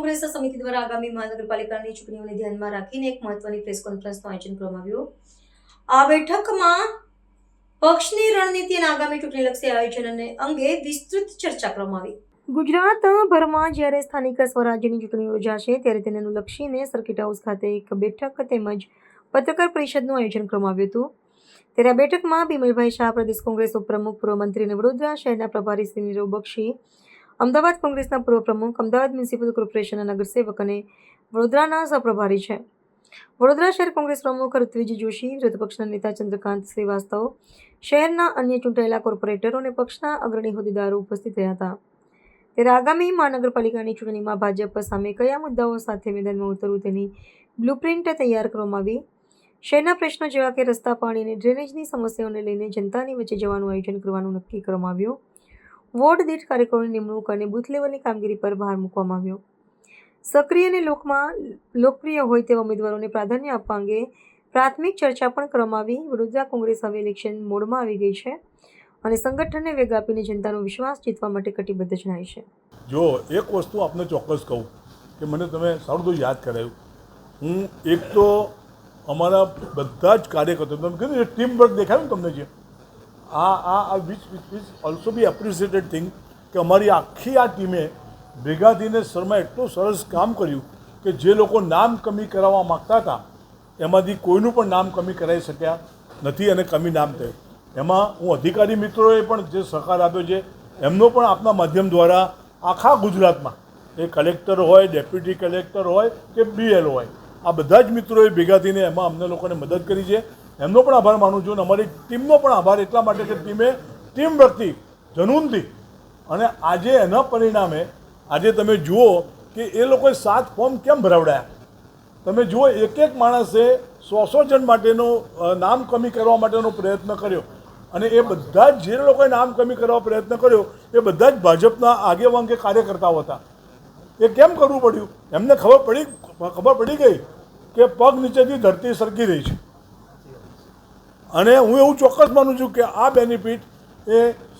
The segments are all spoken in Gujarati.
કોંગ્રેસ સમિતિ દ્વારા આગામી મહાનગરપાલિકાની ચૂંટણીઓને ધ્યાનમાં રાખીને એક મહત્વની પ્રેસ કોન્ફરન્સનું આયોજન કરવામાં આવ્યું। આ બેઠકમાં પક્ષની રણનીતિ અને આગામી ચૂંટણીલક્ષી આયોજન અંગે વિસ્તૃત ચર્ચા કરવામાં આવી। ગુજરાતભરમાં જ્યારે સ્થાનિક સ્વરાજ્યની ચૂંટણી યોજાશે ત્યારે તેને અનુલક્ષીને સર્કિટ હાઉસ ખાતે એક બેઠક તેમજ પત્રકાર પરિષદનું આયોજન કરવામાં આવ્યું હતું। ત્યારે આ બેઠકમાં બિમલભાઈ શાહ, પ્રદેશ કોંગ્રેસ ઉપપ્રમુખ, પૂર્વ મંત્રી અને વડોદરા શહેરના પ્રભારી શ્રી નીરવ બક્ષી, અમદાવાદ કોંગ્રેસના પૂર્વ પ્રમુખ, અમદાવાદ મ્યુનિસિપલ કોર્પોરેશનના નગરસેવક અને વડોદરાના સહપ્રભારી છે। વડોદરા શહેર કોંગ્રેસ પ્રમુખ ઋત્વિજ જોશી, વિરોધ પક્ષના નેતા ચંદ્રકાંત શ્રીવાસ્તવ, શહેરના અન્ય ચૂંટાયેલા કોર્પોરેટરો અને પક્ષના અગ્રણી હોદ્દેદારો ઉપસ્થિત રહ્યા હતા। ત્યારે આગામી મહાનગરપાલિકાની ચૂંટણીમાં ભાજપ સામે કયા મુદ્દાઓ સાથે મેદાનમાં ઉતરવું તેની બ્લુપ્રિન્ટ તૈયાર કરવામાં આવી। શહેરના પ્રશ્નો જેવા કે રસ્તા, પાણી અને ડ્રેનેજની સમસ્યાઓને લઈને જનતાની વચ્ચે જવાનું આયોજન કરવાનું નક્કી કરવામાં આવ્યું। વોર્ડ દીઠ કાર્યકરોની નિમણૂક અને બૂથ લેવલની કામગીરી પર ભાર મૂકવામાં આવ્યો। સક્રિય અને લોકપ્રિય હોય તેવા ઉમેદવારોને પ્રાધાન્ય આપવા અંગે પ્રાથમિક ચર્ચા પણ કરવામાં આવી। વડોદરા કોંગ્રેસ હવે ઇલેક્શન મોડમાં આવી ગઈ છે અને સંગઠનને વેગ આપીને જનતાનો વિશ્વાસ જીતવા માટે કટિબદ્ધ જણાય છે। જો એક વસ્તુ આપને ચોક્કસ કહું કે મને તમે સારું તો યાદ કરાયું, હું એક તો અમારા બધા જ કાર્યકર્તાઓ તમે કીધું ટીમ વર્ક દેખાયું ને તમને, જે which is also B appreciated thing કે અમારી આખી આ ટીમે ભેગા થઈને શર્મા એટલું સરસ કામ કર્યું કે જે લોકો નામ કમી કરાવવા માગતા હતા એમાંથી કોઈનું પણ નામ કમી કરાવી શક્યા નથી અને કમી નામ થયું। એમાં હું અધિકારી મિત્રોએ પણ જે સહકાર આપ્યો છે એમનો પણ આપના માધ્યમ દ્વારા આખા ગુજરાતમાં એ કલેક્ટર હોય, ડેપ્યુટી કલેક્ટર હોય કે BL હોય, આ બધા જ મિત્રોએ ભેગા થઈને એમાં અમને લોકોને મદદ કરી છે, એમનો પણ આભાર માનું છું અને અમારી ટીમનો પણ આભાર એટલા માટે કે ટીમે ટીમ વર્કથી, જનૂનથી અને આજે એના પરિણામે આજે તમે જુઓ કે એ લોકોએ 7 ફોર્મ કેમ ભરાવડાયા। તમે જુઓ એક એક માણસે 100 જણ માટેનો નામ કમી કરવા માટેનો પ્રયત્ન કર્યો અને એ બધા જ જે લોકોએ નામ કમી કરવા પ્રયત્ન કર્યો એ બધા જ ભાજપના આગેવાન કે કાર્યકર્તાઓ હતા। એ કેમ કરવું પડ્યું? એમને ખબર પડી ગઈ કે પગ નીચેથી ધરતી સરકી રહી છે અને હું એવું ચોક્કસ માનું છું કે આ બેનિફિટ એ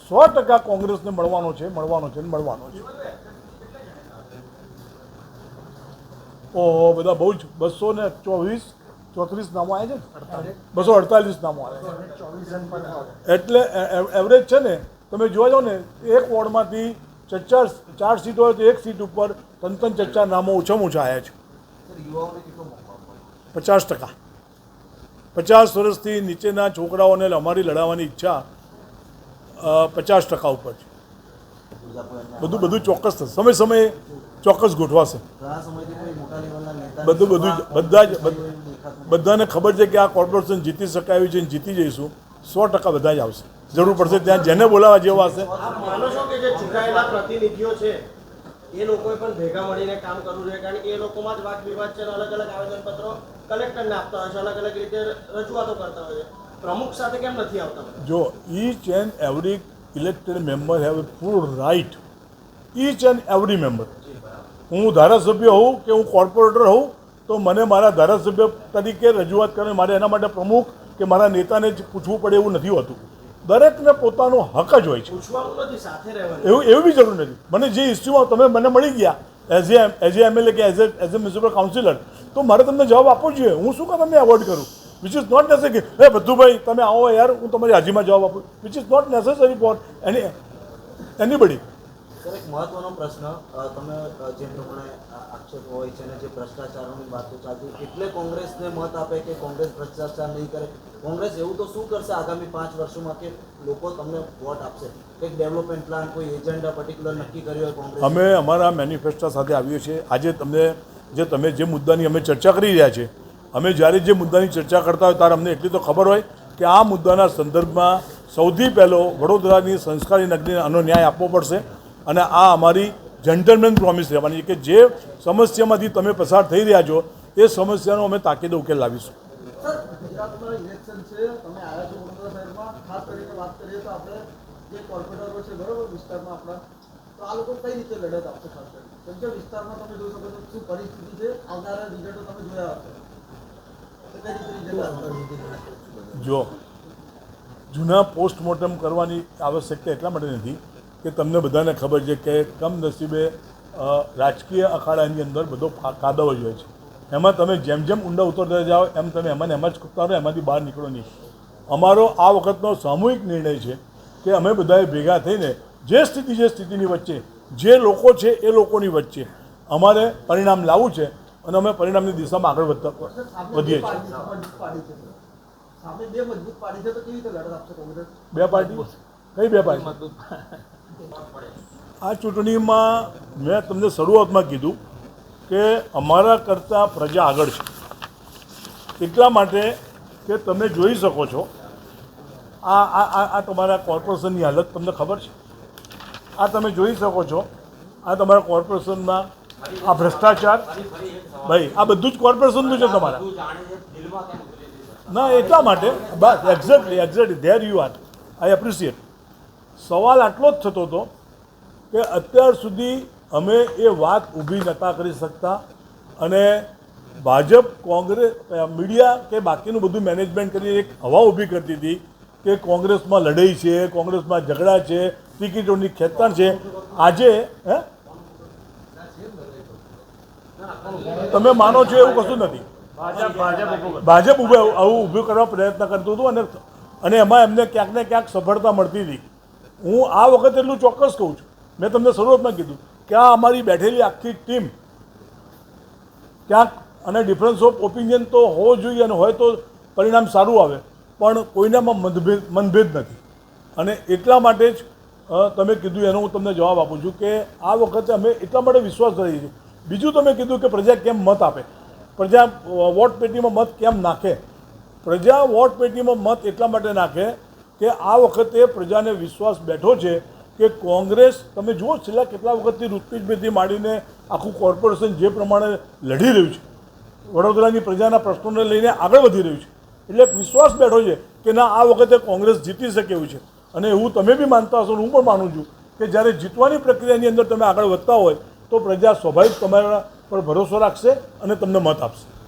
100% કોંગ્રેસને મળવાનો છે। ઓહો, બધા બહુ જ 234 નામો આવ્યા છે ને, 248 નામો આવ્યા એટલે એવરેજ છે ને, તમે જોવા જાઓ ને એક વોર્ડમાંથી 4 સીટ હોય તો એક સીટ ઉપર 3-4 નામો ઓછામાં ઓછા આવ્યા છે। 50%, 50 વર્ષથી નીચેના છોકરાઓને અમારી લડાવવાની ઈચ્છા 50% ઉપર છે। બધું ચોક્કસ થશે, સમયે ચોક્કસ ગોઠવાશે બધાને ખબર છે કે આ કોર્પોરેશન જીતી શકાય છે, જીતી જઈશું 100% બધા જ આવશે, જરૂર પડશે ત્યાં જેને બોલાવા જેવા હશે। માનો છો કે જે ચૂંટાયેલા પ્રતિનિધિઓ છે એ લોકોએ પણ ભેગા મળીને કામ કરવું જોઈએ, કારણ કે એ લોકોમાં જ વાદ વિવાદ છે, અલગ અલગ આવેદનપત્રો કલેક્ટરને આપતા હોય છે, અલગ અલગ રીતે રજૂઆતો કરતા હોય છે, પ્રમુખ સાથે કેમ નથી આવતા? જો each and every elected member have a full right, each and every member. હું ધારાસભ્ય હોઉં કે હું કોર્પોરેટર હોઉં તો મને મારા ધારાસભ્ય તરીકે રજૂઆત કરવી, મારે એના માટે પ્રમુખ કે મારા નેતાને જ પૂછવું પડે એવું નથી હોતું। દરેકને પોતાનો હક જ હોય છે, એવું બી જરૂર નથી। મને જે ઇસ્યુમાં તમે મને મળી ગયા એઝ એ MLA કે એઝ એ મ્યુનિસિપલ કાઉન્સિલર તો મારે તમને જવાબ આપવો જોઈએ। હું શું કામ તમને એવોર્ડ કરું? વિચ ઇઝ નોટ નેસેસરી કે ભદ્દુભાઈ તમે આવો યાર હું તમારી હાજીમાં જવાબ આપું, which is not necessary for anybody. એક મહત્વનો પ્રશ્ન, તમે જે પ્રમાણે આક્ષેપ હોય છે અને જે ભ્રષ્ટાચારોની વાતો ચાલતી એટલે કોંગ્રેસને મત આપે કે કોંગ્રેસ ભ્રષ્ટાચાર નહીં કરે? કોંગ્રેસ એવું તો શું કરશે આગામી 5 વર્ષોમાં કે લોકો તમને વોટ આપશે? એક ડેવલપમેન્ટ પ્લાન, કોઈ એજન્ડા પર્ટિક્યુલર નક્કી કર્યો હોય કોંગ્રેસ? અમે અમારા મેનિફેસ્ટો સાથે આવીએ છીએ। આજે તમે જે મુદ્દાની અમે ચર્ચા કરી રહ્યા છીએ, અમે જ્યારે જે મુદ્દાની ચર્ચા કરતા હોય ત્યારે અમને એટલી તો ખબર હોય કે આ મુદ્દાના સંદર્ભમાં સૌથી પહેલો વડોદરાની સંસ્કારી નગરીને આનો ન્યાય આપવો પડશે અને આ અમારી જેન્ટલમેન પ્રોમિસ રહેવાની છે કે જે સમસ્યામાંથી તમે પસાર થઈ રહ્યા છો એ સમસ્યાનો અમે તાકીદે ઉકેલ લાવીશું। ગુજરાતમાં ઇલેક્શન છે, તમે આવ્યા છો વડોદરા શહેરમાં, ખાસ કરીને વાત કરીએ તો આપણે જે કોર્પોરેટરો છે બરોબર વિસ્તારમાં આપણા, તો આ લોકો કઈ રીતે લડત આપશે? ખાસ કરીને કેમ કે વિસ્તારમાં તમે જોઈ શકો છો શું પરિસ્થિતિ છે, આવનારા રિઝલ્ટો તમે જોયા હશે। જો જૂના પોસ્ટમોર્ટમ કરવાની આવશ્યકતા એટલા માટે નથી કે તમને બધાને ખબર છે કે કમનસીબે રાજકીય અખાડાની અંદર બધો કાદવ જ હોય છે. એમાં તમે જેમ જેમ ઊંડા ઉતરતા જાઓ એમ તમે એમાં ને એમાં જ કૂદતા રહો, એમાંથી બહાર નીકળો નહીં. અમારો આ વખતનો સામૂહિક નિર્ણય છે કે અમે બધાએ ભેગા થઈને જે સ્થિતિની વચ્ચે જે લોકો છે એ લોકોની વચ્ચે અમારે પરિણામ લાવવું છે અને અમે પરિણામની દિશામાં આગળ વધીએ છીએ. સામે બે મજબૂત પાડી છે તો કેવી રીતે લડત આપશે કોંગ્રેસ? બે પાર્ટી? કઈ બે પાર્ટી? આ ચૂંટણીમાં મેં તમને શરૂઆતમાં કીધું કે અમારા કરતાં પ્રજા આગળ છે. એટલા માટે કે તમે જોઈ શકો છો આ તમારા કોર્પોરેશનની હાલત તમને ખબર છે. આ તમે જોઈ શકો છો આ તમારા કોર્પોરેશનમાં આ ભ્રષ્ટાચાર, ભાઈ આ બધું જ કોર્પોરેશનનું છે તમારા. ના એટલા માટે બસ exactly there you are, I appreciate. સવાલ આટલો જ થતો હતો કે અત્યાર સુધી અમે એ વાત ઊભી નહોતા કરી શકતા અને ભાજપ, કોંગ્રેસ, મીડિયા કે બાકીનું બધું મેનેજમેન્ટ કરીને એક હવા ઊભી કરતી હતી કે કોંગ્રેસમાં લડાઈ છે, કોંગ્રેસમાં ઝઘડા છે, ટિકિટોની ખેંચતાણ છે. આજે તમે માનો છો એવું કશું નથી. ભાજપ આવું ઊભું કરવા પ્રયત્ન કરતું હતું અને એમાં એમને ક્યાંક ને ક્યાંક સફળતા મળતી હતી. હું આ વખતે એટલું ચોક્કસ કહું છું, મેં તમને શરૂઆતમાં કીધું કે આ અમારી બેઠેલી આખી ટીમ ક્યાંક અને ડિફરન્સ ઓફ ઓપિનિયન તો હોવો જોઈએ અને હોય તો પરિણામ સારું આવે, પણ કોઈનામાં મનભેદ નથી. અને એટલા માટે જ તમે કીધું એનો હું તમને જવાબ આપું છું કે આ વખતે અમે એટલા માટે વિશ્વાસ કરીએ છીએ. બીજું તમે કીધું કે પ્રજા કેમ મત આપે, પ્રજા વોટ પેટીમાં મત કેમ નાખે. પ્રજા વોટ પેટીમાં મત એટલા માટે નાખે કે આ વખતે પ્રજાને વિશ્વાસ બેઠો છે કે કોંગ્રેસ, તમે જુઓ છેલ્લા કેટલા વખતથી ઋત્વિજભાઈથી માંડીને આખું કોર્પોરેશન જે પ્રમાણે લડી રહ્યું છે, વડોદરાની પ્રજાના પ્રશ્નોને લઈને આગળ વધી રહ્યું છે, એટલે વિશ્વાસ બેઠો છે કે ના આ વખતે કોંગ્રેસ જીતી શકે એવું છે. અને એવું તમે બી માનતા હશો, હું પણ માનું છું કે જ્યારે જીતવાની પ્રક્રિયાની અંદર તમે આગળ વધતા હોય તો પ્રજા સ્વાભાવિક તમારા પર ભરોસો રાખશે અને તમને મત આપશે.